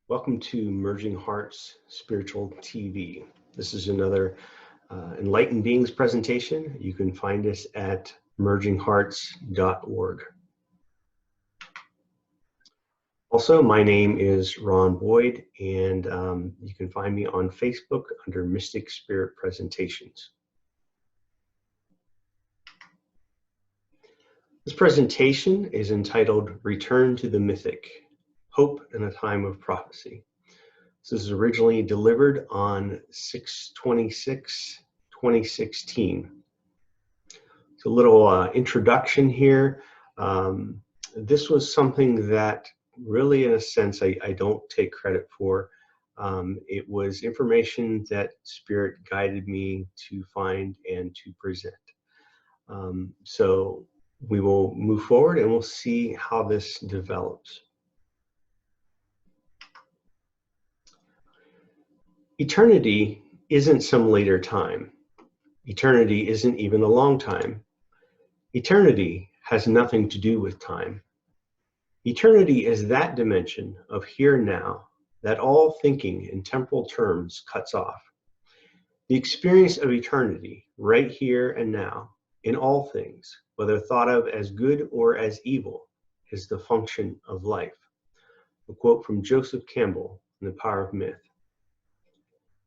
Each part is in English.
Welcome to Merging Hearts Spiritual TV. This is another Enlightened Beings presentation. You can find us at merginghearts.org. Also, my name is Ron Boyd, and you can find me on Facebook under Mystic Spirit Presentations. This presentation is entitled Return to the Mythic, Hope in a Time of Prophecy. This is originally delivered on 6/26/2016. It's a little introduction here. This was something that really, in a sense, I don't take credit for. It was information that Spirit guided me to find and to present. So we will move forward and we'll see how this develops. Eternity isn't some later time. Eternity isn't even a long time. Eternity has nothing to do with time. Eternity is that dimension of here and now that all thinking in temporal terms cuts off. The experience of eternity, right here and now, in all things, whether thought of as good or as evil, is the function of life. A quote from Joseph Campbell in The Power of Myth.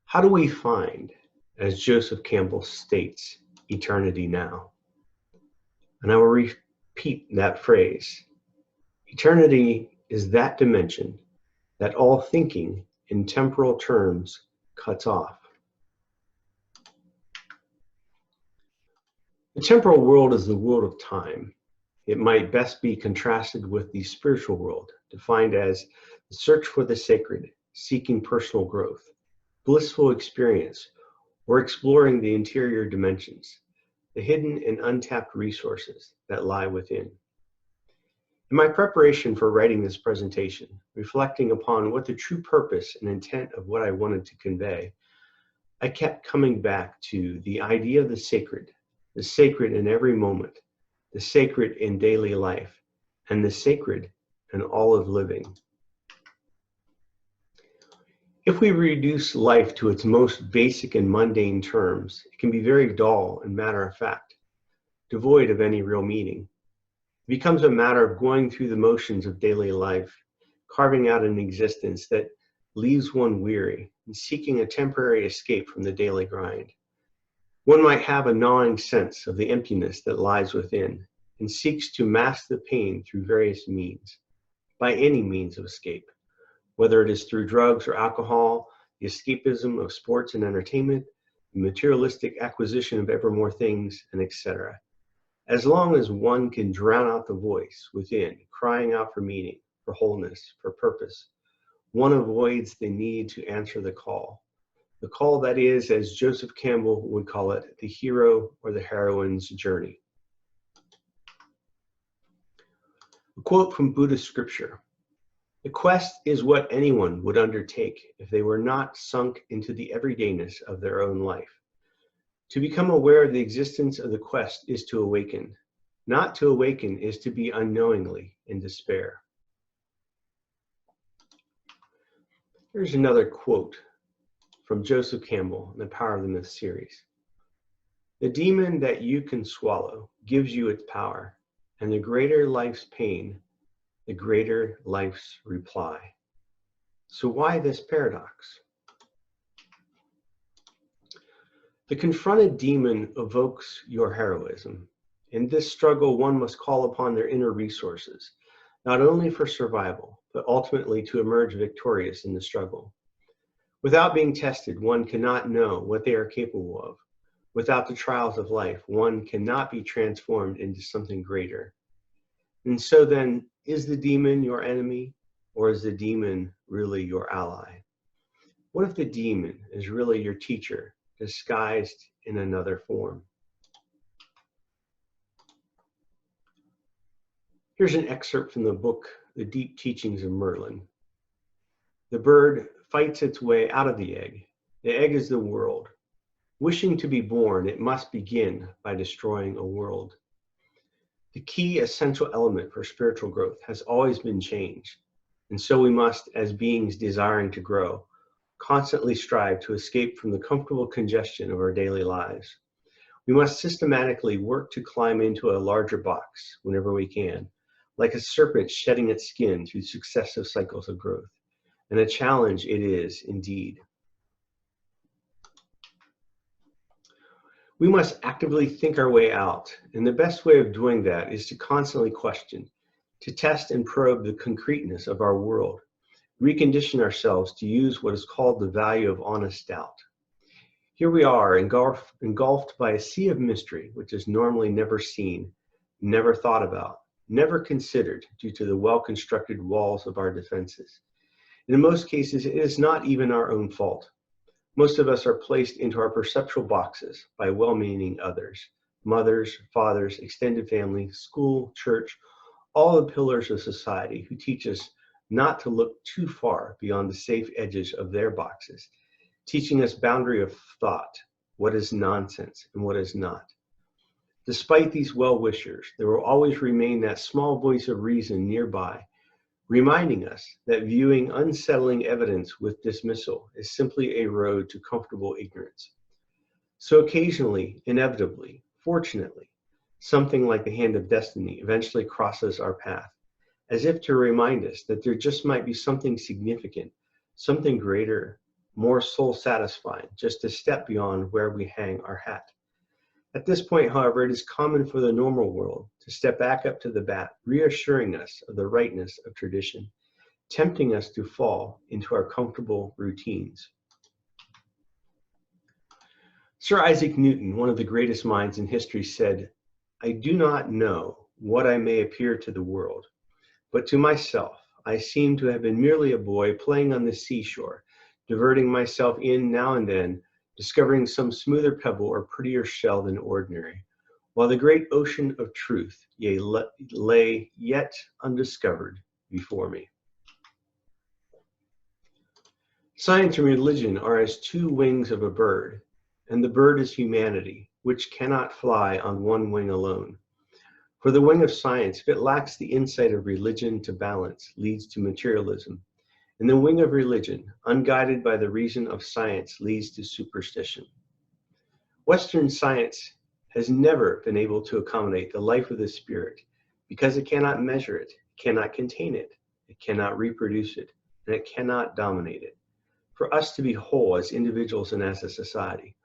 How do we find, as Joseph Campbell states, eternity now? And I will repeat that phrase. Eternity is that dimension that all thinking in temporal terms cuts off. The temporal world is the world of time. It might best be contrasted with the spiritual world, defined as the search for the sacred, seeking personal growth, blissful experience, or exploring the interior dimensions, the hidden and untapped resources that lie within. In my preparation for writing this presentation, reflecting upon what the true purpose and intent of what I wanted to convey, I kept coming back to the idea of the sacred in every moment, the sacred in daily life, and the sacred in all of living. If we reduce life to its most basic and mundane terms, it can be very dull and matter-of-fact, devoid of any real meaning. It becomes a matter of going through the motions of daily life, carving out an existence that leaves one weary and seeking a temporary escape from the daily grind. One might have a gnawing sense of the emptiness that lies within and seeks to mask the pain through various means, by any means of escape. Whether it is through drugs or alcohol, the escapism of sports and entertainment, the materialistic acquisition of ever more things, and etc. As long as one can drown out the voice within, crying out for meaning, for wholeness, for purpose, one avoids the need to answer the call. The call that is, as Joseph Campbell would call it, the hero or the heroine's journey. A quote from Buddhist scripture. The quest is what anyone would undertake if they were not sunk into the everydayness of their own life. To become aware of the existence of the quest is to awaken. Not to awaken is to be unknowingly in despair. Here's another quote from Joseph Campbell in The Power of the Myth series. The demon that you can swallow gives you its power, and the greater life's pain, the greater life's reply. So why this paradox? The confronted demon evokes your heroism. In this struggle, one must call upon their inner resources, not only for survival, but ultimately to emerge victorious in the struggle. Without being tested, one cannot know what they are capable of. Without the trials of life, one cannot be transformed into something greater. And so then, is the demon your enemy, or is the demon really your ally? What if the demon is really your teacher, disguised in another form? Here's an excerpt from the book, The Deep Teachings of Merlin. The bird fights its way out of the egg. The egg is the world. Wishing to be born, it must begin by destroying a world. The key essential element for spiritual growth has always been change. and so we must, as beings desiring to grow, constantly strive to escape from the comfortable congestion of our daily lives. We must systematically work to climb into a larger box whenever we can, like a serpent shedding its skin through successive cycles of growth. And a challenge it is indeed. We must actively think our way out, and the best way of doing that is to constantly question, to test and probe the concreteness of our world, recondition ourselves to use what is called the value of honest doubt. Here we are, engulfed by a sea of mystery, which is normally never seen, never thought about, never considered due to the well-constructed walls of our defenses. And in most cases, it is not even our own fault. Most of us are placed into our perceptual boxes by well-meaning others, mothers, fathers, extended family, school, church, all the pillars of society who teach us not to look too far beyond the safe edges of their boxes, teaching us boundary of thought, what is nonsense and what is not. Despite these well-wishers, there will always remain that small voice of reason nearby, reminding us that viewing unsettling evidence with dismissal is simply a road to comfortable ignorance. So occasionally, inevitably, fortunately, something like the hand of destiny eventually crosses our path, as if to remind us that there just might be something significant, something greater, more soul-satisfying, just a step beyond where we hang our hat. At this point, however, it is common for the normal world to step back up to the bat, reassuring us of the rightness of tradition, tempting us to fall into our comfortable routines. Sir Isaac Newton, one of the greatest minds in history, said, "I do not know what I may appear to the world, but to myself I seem to have been merely a boy playing on the seashore, diverting myself in now and then, discovering some smoother pebble or prettier shell than ordinary, while the great ocean of truth lay yet undiscovered before me." Science and religion are as two wings of a bird, and the bird is humanity, which cannot fly on one wing alone. For the wing of science, if it lacks the insight of religion to balance, leads to materialism. And the wing of religion, unguided by the reason of science, leads to superstition. Western science has never been able to accommodate the life of the spirit because it cannot measure it, cannot contain it, it cannot reproduce it, and it cannot dominate it. For us to be whole as individuals and as a society,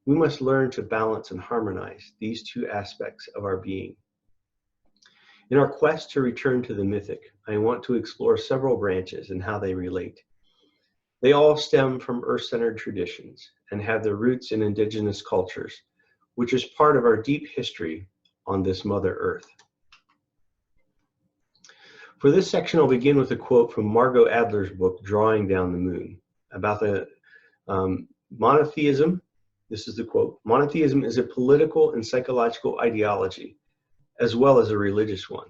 we must learn to balance and harmonize these two aspects of our being. In our quest to return to the mythic, I want to explore several branches and how they relate. They all stem from earth-centered traditions and have their roots in indigenous cultures, which is part of our deep history on this Mother Earth. For this section, I'll begin with a quote from Margot Adler's book, Drawing Down the Moon, about the monotheism. This is the quote: "Monotheism is a political and psychological ideology, as well as a religious one.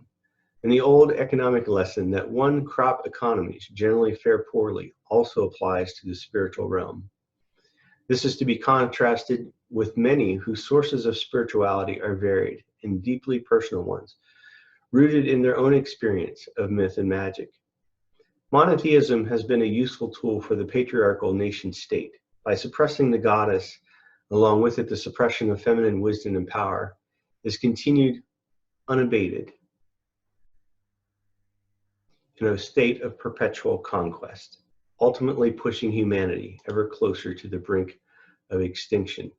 And the old economic lesson that one-crop economies generally fare poorly also applies to the spiritual realm. This is to be contrasted with many whose sources of spirituality are varied and deeply personal ones, rooted in their own experience of myth and magic. Monotheism has been a useful tool for the patriarchal nation state. By suppressing the goddess, along with it the suppression of feminine wisdom and power, is continued unabated in a state of perpetual conquest, ultimately pushing humanity ever closer to the brink of extinction."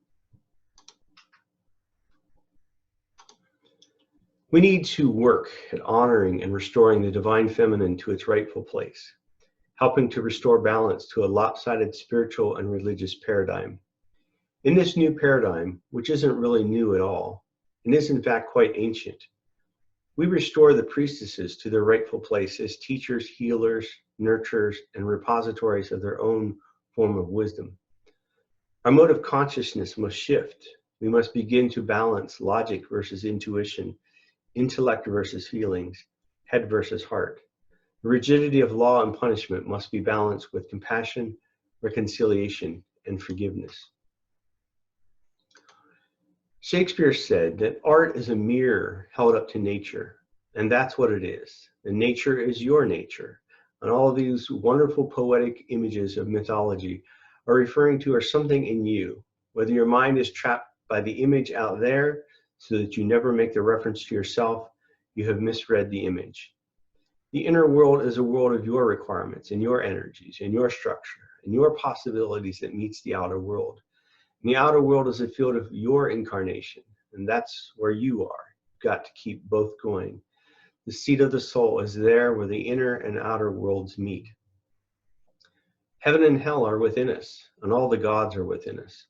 We need to work at honoring and restoring the divine feminine to its rightful place, helping to restore balance to a lopsided spiritual and religious paradigm. In this new paradigm, which isn't really new at all, and is in fact quite ancient, we restore the priestesses to their rightful place as teachers, healers, nurturers, and repositories of their own form of wisdom. Our mode of consciousness must shift. We must begin to balance logic versus intuition, intellect versus feelings, head versus heart. The rigidity of law and punishment must be balanced with compassion, reconciliation, and forgiveness. Shakespeare said that art is a mirror held up to nature, and that's what it is. And nature is your nature, and all of these wonderful poetic images of mythology are referring to are something in you, whether your mind is trapped by the image out there so that you never make the reference to yourself, you have misread the image. The inner world is a world of your requirements and your energies and your structure and your possibilities that meets the outer world. And the outer world is a field of your incarnation, and that's where you are. You've got to keep both going. The seat of the soul is there where the inner and outer worlds meet. Heaven and hell are within us, and all the gods are within us.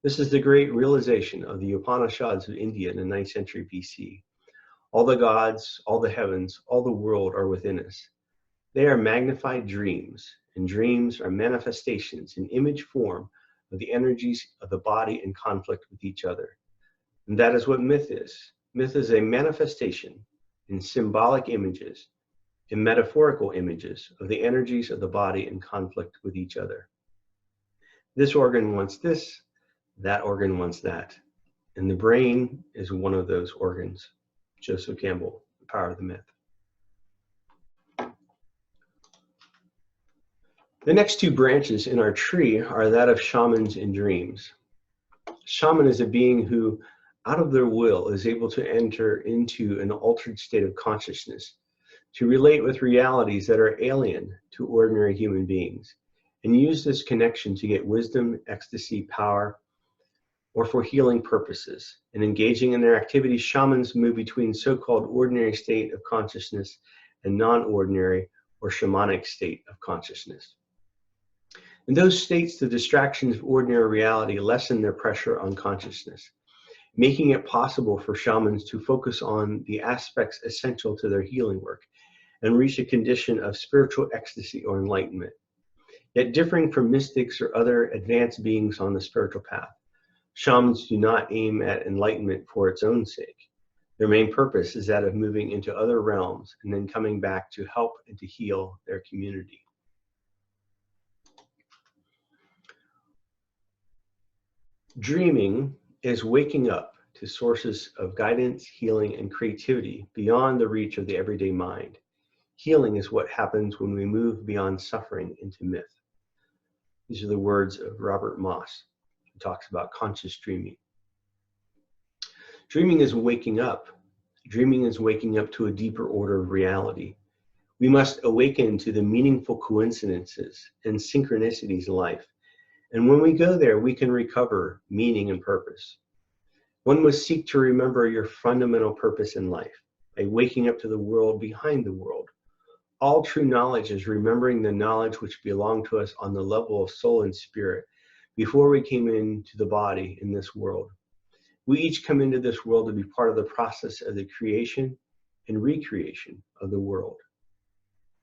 This is the great realization of the Upanishads of India in the 9th century BC. All the gods, all the heavens, all the world are within us. They are magnified dreams, and dreams are manifestations in image form of the energies of the body in conflict with each other. And that is what myth is. Myth is a manifestation in symbolic images, in metaphorical images of the energies of the body in conflict with each other. This organ wants this, that organ wants that. And the brain is one of those organs. Joseph Campbell, The Power of the Myth. The next two branches in our tree are that of shamans and dreams. Shaman is a being who, out of their will, is able to enter into an altered state of consciousness, to relate with realities that are alien to ordinary human beings, and use this connection to get wisdom, ecstasy, power, or for healing purposes. In engaging in their activities, shamans move between so-called ordinary state of consciousness and non-ordinary or shamanic state of consciousness. In those states, the distractions of ordinary reality lessen their pressure on consciousness, making it possible for shamans to focus on the aspects essential to their healing work and reach a condition of spiritual ecstasy or enlightenment. Yet differing from mystics or other advanced beings on the spiritual path, shamans do not aim at enlightenment for its own sake. Their main purpose is that of moving into other realms and then coming back to help and to heal their community. Dreaming is waking up to sources of guidance, healing, and creativity beyond the reach of the everyday mind. Healing is what happens when we move beyond suffering into myth. These are the words of Robert Moss, who talks about conscious dreaming. Dreaming is waking up. Dreaming is waking up to a deeper order of reality. We must awaken to the meaningful coincidences and synchronicities in life. And when we go there, we can recover meaning and purpose. One must seek to remember your fundamental purpose in life by waking up to the world behind the world. All true knowledge is remembering the knowledge which belonged to us on the level of soul and spirit before we came into the body in this world. We each come into this world to be part of the process of the creation and recreation of the world.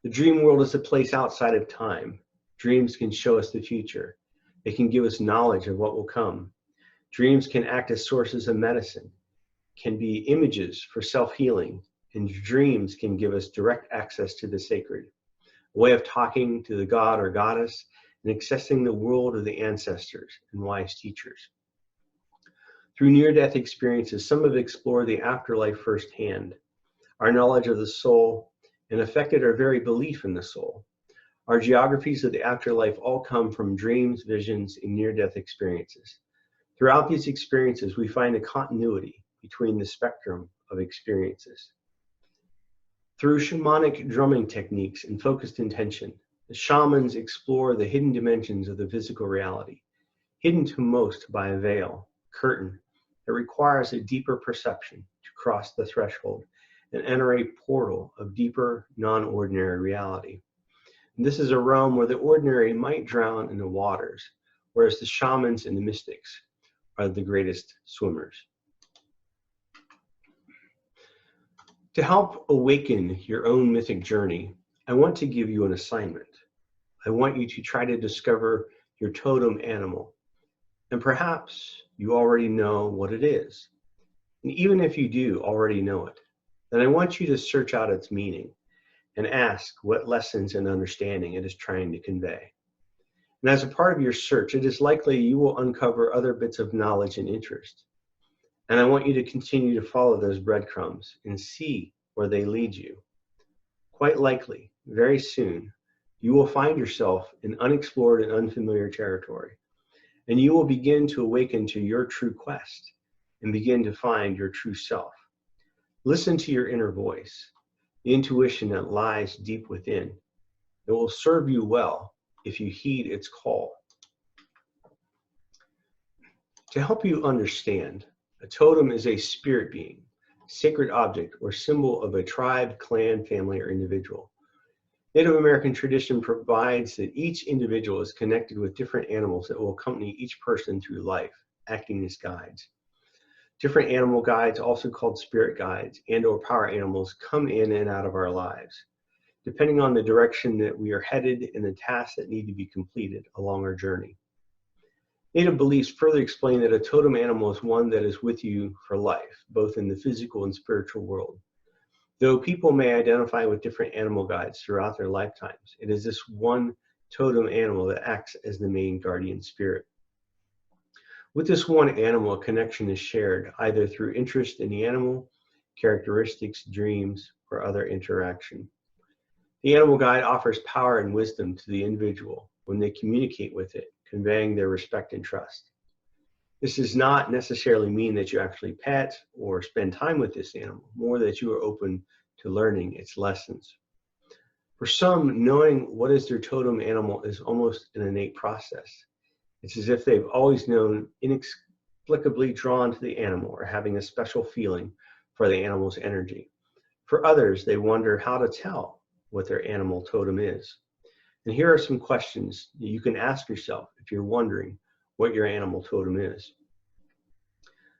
The dream world is a place outside of time. Dreams can show us the future. They can give us knowledge of what will come. Dreams can act as sources of medicine, can be images for self-healing, and dreams can give us direct access to the sacred, a way of talking to the god or goddess and accessing the world of the ancestors and wise teachers. Through near-death experiences, some have explored the afterlife firsthand, our knowledge of the soul, and affected our very belief in the soul. Our geographies of the afterlife all come from dreams, visions, and near-death experiences. Throughout these experiences, we find a continuity between the spectrum of experiences. Through shamanic drumming techniques and focused intention, the shamans explore the hidden dimensions of the physical reality, hidden to most by a veil, curtain, that requires a deeper perception to cross the threshold and enter a portal of deeper, non-ordinary reality. And this is a realm where the ordinary might drown in the waters, whereas the shamans and the mystics are the greatest swimmers. To help awaken your own mythic journey, I want to give you an assignment. I want you to try to discover your totem animal. And perhaps you already know what it is. And even if you do already know it, then I want you to search out its meaning and ask what lessons and understanding it is trying to convey. And as a part of your search, it is likely you will uncover other bits of knowledge and interest. And I want you to continue to follow those breadcrumbs and see where they lead you. Quite likely, very soon, you will find yourself in unexplored and unfamiliar territory, and you will begin to awaken to your true quest and begin to find your true self. Listen to your inner voice, the intuition that lies deep within. It will serve you well if you heed its call. To help you understand, a totem is a spirit being, sacred object, or symbol of a tribe, clan, family, or individual. Native American tradition provides that each individual is connected with different animals that will accompany each person through life, acting as guides. Different animal guides, also called spirit guides and/or power animals, come in and out of our lives, depending on the direction that we are headed and the tasks that need to be completed along our journey. Native beliefs further explain that a totem animal is one that is with you for life, both in the physical and spiritual world. Though people may identify with different animal guides throughout their lifetimes, it is this one totem animal that acts as the main guardian spirit. With this one animal, a connection is shared either through interest in the animal, characteristics, dreams, or other interaction. The animal guide offers power and wisdom to the individual when they communicate with it, conveying their respect and trust. This does not necessarily mean that you actually pet or spend time with this animal, more that you are open to learning its lessons. For some, knowing what is their totem animal is almost an innate process. It's as if they've always known, inexplicably drawn to the animal or having a special feeling for the animal's energy. For others, they wonder how to tell what their animal totem is. And here are some questions that you can ask yourself if you're wondering what your animal totem is.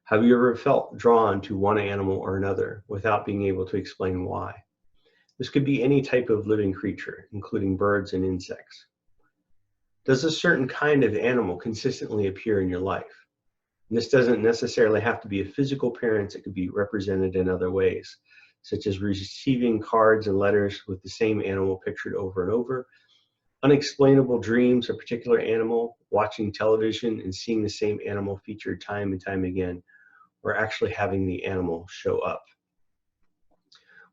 Have you ever felt drawn to one animal or another without being able to explain why? This could be any type of living creature, including birds and insects. Does a certain kind of animal consistently appear in your life? And this doesn't necessarily have to be a physical appearance. It could be represented in other ways, such as receiving cards and letters with the same animal pictured over and over, unexplainable dreams of a particular animal, watching television and seeing the same animal featured time and time again, or actually having the animal show up.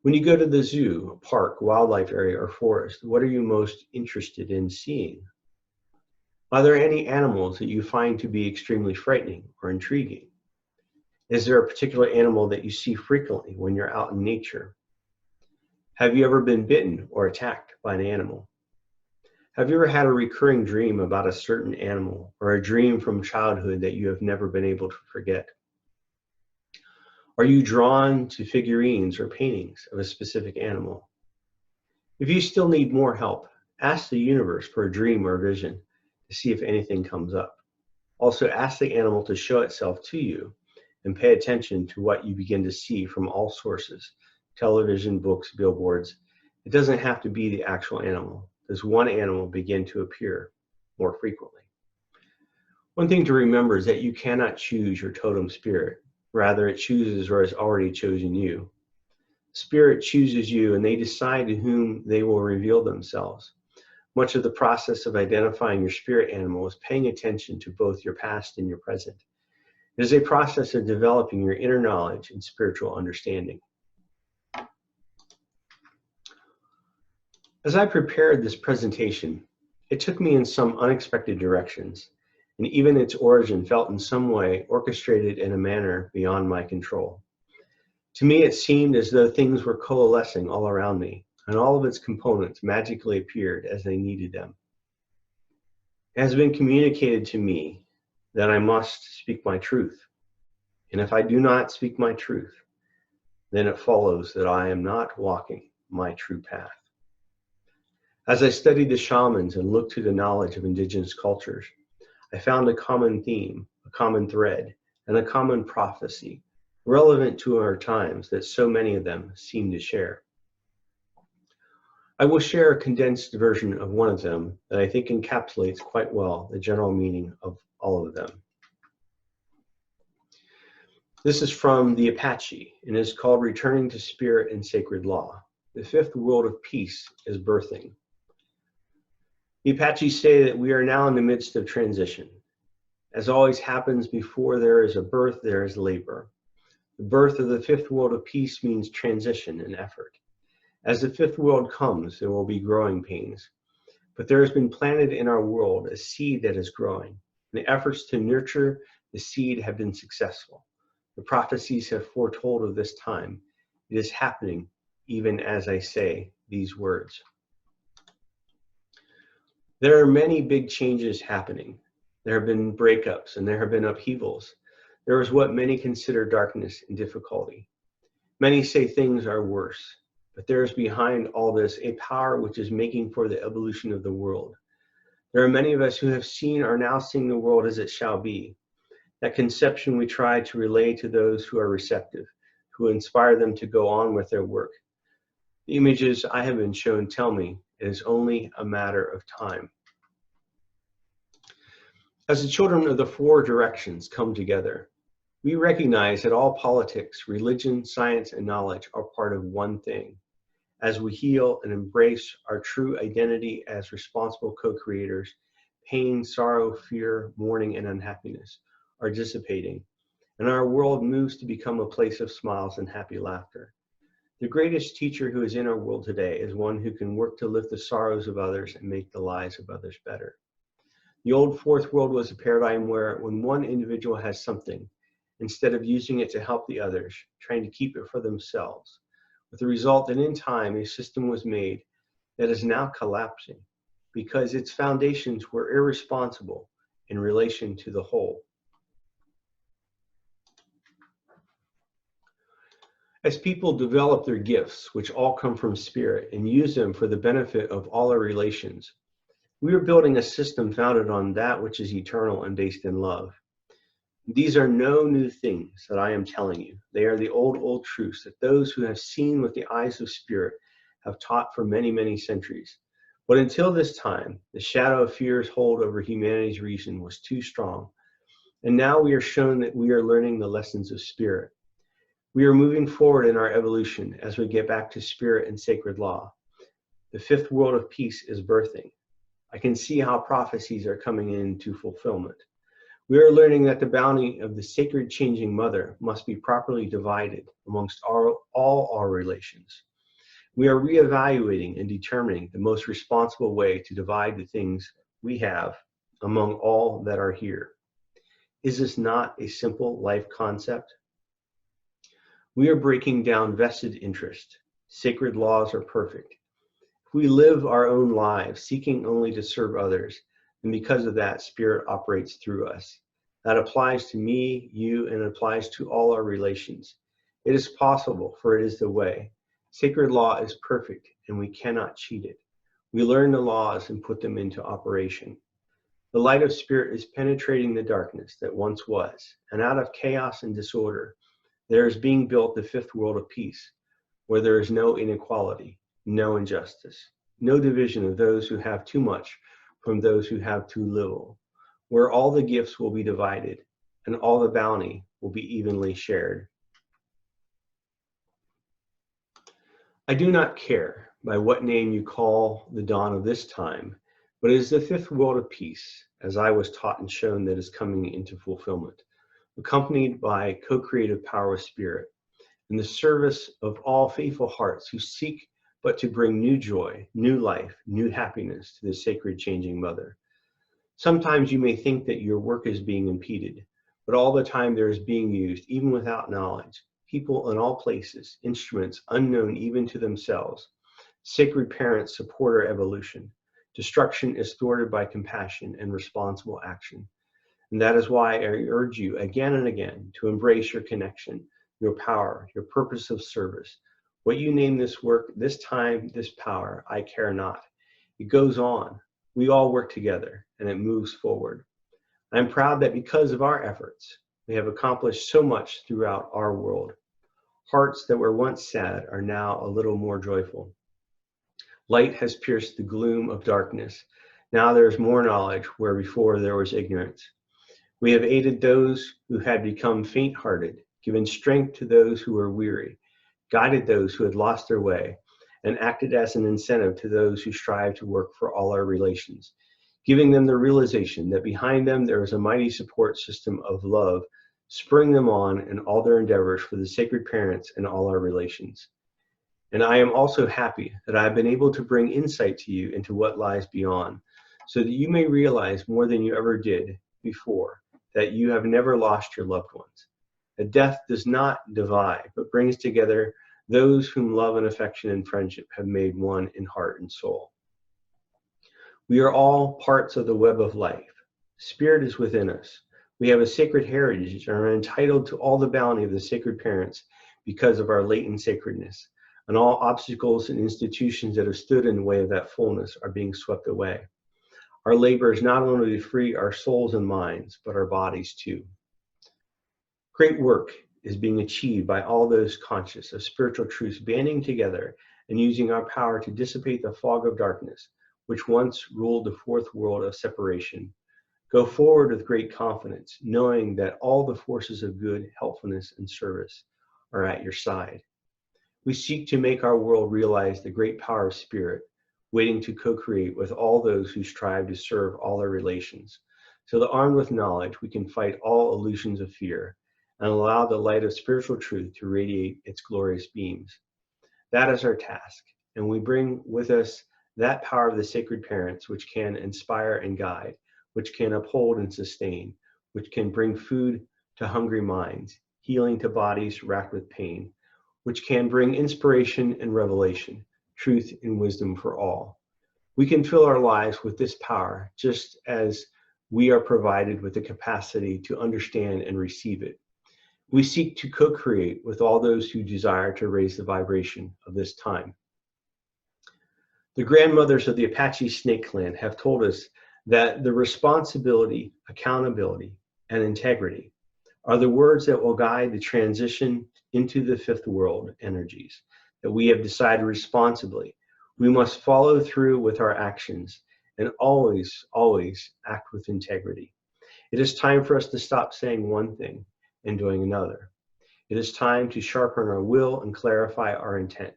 When you go to the zoo, park, wildlife area, or forest, what are you most interested in seeing? Are there any animals that you find to be extremely frightening or intriguing? Is there a particular animal that you see frequently when you're out in nature? Have you ever been bitten or attacked by an animal? Have you ever had a recurring dream about a certain animal or a dream from childhood that you have never been able to forget? Are you drawn to figurines or paintings of a specific animal? If you still need more help, ask the universe for a dream or a vision to see if anything comes up. Also, ask the animal to show itself to you and pay attention to what you begin to see from all sources, television, books, billboards. It doesn't have to be the actual animal. Does one animal begin to appear more frequently? One thing to remember is that you cannot choose your totem spirit. Rather, it chooses or has already chosen you. Spirit chooses you and they decide to whom they will reveal themselves. Much of the process of identifying your spirit animal is paying attention to both your past and your present. It is a process of developing your inner knowledge and spiritual understanding. As I prepared this presentation, it took me in some unexpected directions, and even its origin felt in some way orchestrated in a manner beyond my control. To me, it seemed as though things were coalescing all around me, and all of its components magically appeared as they needed them. It has been communicated to me that I must speak my truth, and if I do not speak my truth, then it follows that I am not walking my true path. As I studied the shamans and looked to the knowledge of indigenous cultures, I found a common theme, a common thread, and a common prophecy relevant to our times that so many of them seem to share. I will share a condensed version of one of them that I think encapsulates quite well the general meaning of all of them. This is from the Apache and is called Returning to Spirit and Sacred Law. The fifth world of peace is birthing. The Apache say that we are now in the midst of transition. As always happens before there is a birth, there is labor. The birth of the fifth world of peace means transition and effort. As the fifth world comes, there will be growing pains. but there has been planted in our world a seed that is growing. The efforts to nurture the seed have been successful. The prophecies have foretold of this time. It is happening even as I say these words. There are many big changes happening. There have been breakups and there have been upheavals. There is what many consider darkness and difficulty. Many say things are worse, but there is behind all this a power which is making for the evolution of the world. There are many of us who have seen or now seeing the world as it shall be. That conception we try to relay to those who are receptive, who inspire them to go on with their work. The images I have been shown tell me it is only a matter of time. As the children of the four directions come together, we recognize that all politics, religion, science, and knowledge are part of one thing. As we heal and embrace our true identity as responsible co-creators, pain, sorrow, fear, mourning, and unhappiness are dissipating, and our world moves to become a place of smiles and happy laughter. The greatest teacher who is in our world today is one who can work to lift the sorrows of others and make the lives of others better. The old fourth world was a paradigm where when one individual has something, instead of using it to help the others, trying to keep it for themselves, with the result that in time a system was made that is now collapsing because its foundations were irresponsible in relation to the whole. As people develop their gifts, which all come from spirit, and use them for the benefit of all our relations, we are building a system founded on that which is eternal and based in love. These are no new things that I am telling you. They are the old truths that those who have seen with the eyes of spirit have taught for many, many centuries. But until this time, the shadow of fear's hold over humanity's reason was too strong. And now we are shown that we are learning the lessons of spirit. We are moving forward in our evolution as we get back to spirit and sacred law. The fifth world of peace is birthing. I can see how prophecies are coming into fulfillment. We are learning that the bounty of the sacred changing mother must be properly divided amongst all our relations. We are reevaluating and determining the most responsible way to divide the things we have among all that are here. Is this not a simple life concept? We are breaking down vested interest. Sacred laws are perfect. If we live our own lives seeking only to serve others, and because of that, spirit operates through us. That applies to me, you, and it applies to all our relations. It is possible, for it is the way. Sacred law is perfect, and we cannot cheat it. We learn the laws and put them into operation. The light of spirit is penetrating the darkness that once was, and out of chaos and disorder, there is being built the fifth world of peace, where there is no inequality, no injustice, no division of those who have too much from those who have too little, where all the gifts will be divided and all the bounty will be evenly shared. I do not care by what name you call the dawn of this time, but it is the fifth world of peace, as I was taught and shown, that is coming into fulfillment, accompanied by co-creative power of spirit, in the service of all faithful hearts who seek but to bring new joy, new life, new happiness to the sacred changing mother. Sometimes you may think that your work is being impeded, but all the time there is being used, even without knowledge, people in all places, instruments unknown even to themselves. Sacred parents support our evolution. Destruction is thwarted by compassion and responsible action. And that is why I urge you again and again to embrace your connection, your power, your purpose of service. What you name this work, this time, this power, I care not. It goes on. We all work together and it moves forward. I'm proud that because of our efforts, we have accomplished so much throughout our world. Hearts that were once sad are now a little more joyful. Light has pierced the gloom of darkness. Now there is more knowledge where before there was ignorance. We have aided those who had become faint-hearted, given strength to those who were weary, guided those who had lost their way, and acted as an incentive to those who strive to work for all our relations, giving them the realization that behind them there is a mighty support system of love, spurring them on in all their endeavors for the sacred parents and all our relations. And I am also happy that I have been able to bring insight to you into what lies beyond, so that you may realize more than you ever did before, that you have never lost your loved ones. That death does not divide, but brings together those whom love and affection and friendship have made one in heart and soul. We are all parts of the web of life. Spirit is within us. We have a sacred heritage and are entitled to all the bounty of the sacred parents because of our latent sacredness. And all obstacles and institutions that have stood in the way of that fullness are being swept away. Our labor is not only to free our souls and minds, but our bodies too. Great work is being achieved by all those conscious of spiritual truths banding together and using our power to dissipate the fog of darkness, which once ruled the fourth world of separation. Go forward with great confidence, knowing that all the forces of good, helpfulness, and service are at your side. We seek to make our world realize the great power of spirit, waiting to co-create with all those who strive to serve all our relations, so that armed with knowledge, we can fight all illusions of fear and allow the light of spiritual truth to radiate its glorious beams. That is our task, and we bring with us that power of the sacred parents which can inspire and guide, which can uphold and sustain, which can bring food to hungry minds, healing to bodies racked with pain, which can bring inspiration and revelation, truth and wisdom for all. We can fill our lives with this power just as we are provided with the capacity to understand and receive it. We seek to co-create with all those who desire to raise the vibration of this time. The grandmothers of the Apache Snake Clan have told us that the responsibility, accountability, and integrity are the words that will guide the transition into the fifth world energies that we have decided responsibly. We must follow through with our actions and always, always act with integrity. It is time for us to stop saying one thing and doing another. It is time to sharpen our will and clarify our intent.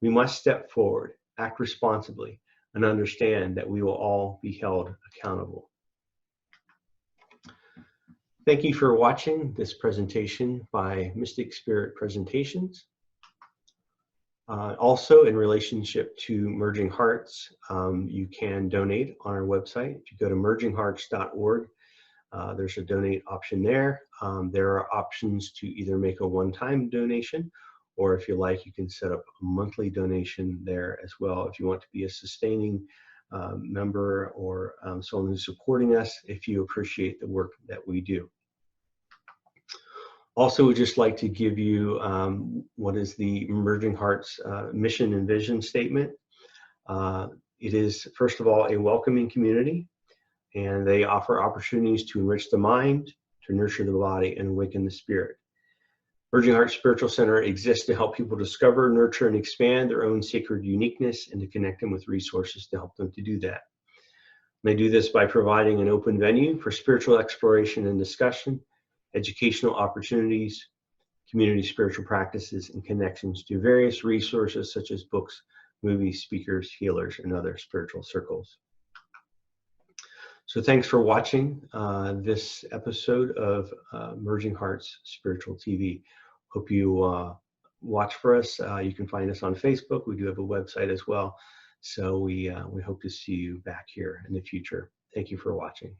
We must step forward, act responsibly, and understand that we will all be held accountable. Thank you for watching this presentation by Mystic Spirit Presentations. Also, in relationship to Merging Hearts, you can donate on our website. If you go to merginghearts.org, there's a donate option there. There are options to either make a one-time donation, or if you like, you can set up a monthly donation there as well if you want to be a sustaining member or someone who's supporting us if you appreciate the work that we do. Also, we'd just like to give you what is the Merging Hearts mission and vision statement. It is, first of all, a welcoming community, and they offer opportunities to enrich the mind, to nurture the body, and awaken the spirit. Merging Hearts Spiritual Center exists to help people discover, nurture, and expand their own sacred uniqueness and to connect them with resources to help them to do that. They do this by providing an open venue for spiritual exploration and discussion, educational opportunities, community spiritual practices, and connections to various resources such as books, movies, speakers, healers, and other spiritual circles. So thanks for watching this episode of Merging Hearts Spiritual TV. Hope you watch for us. You can find us on Facebook. We do have a website as well. So we hope to see you back here in the future. Thank you for watching.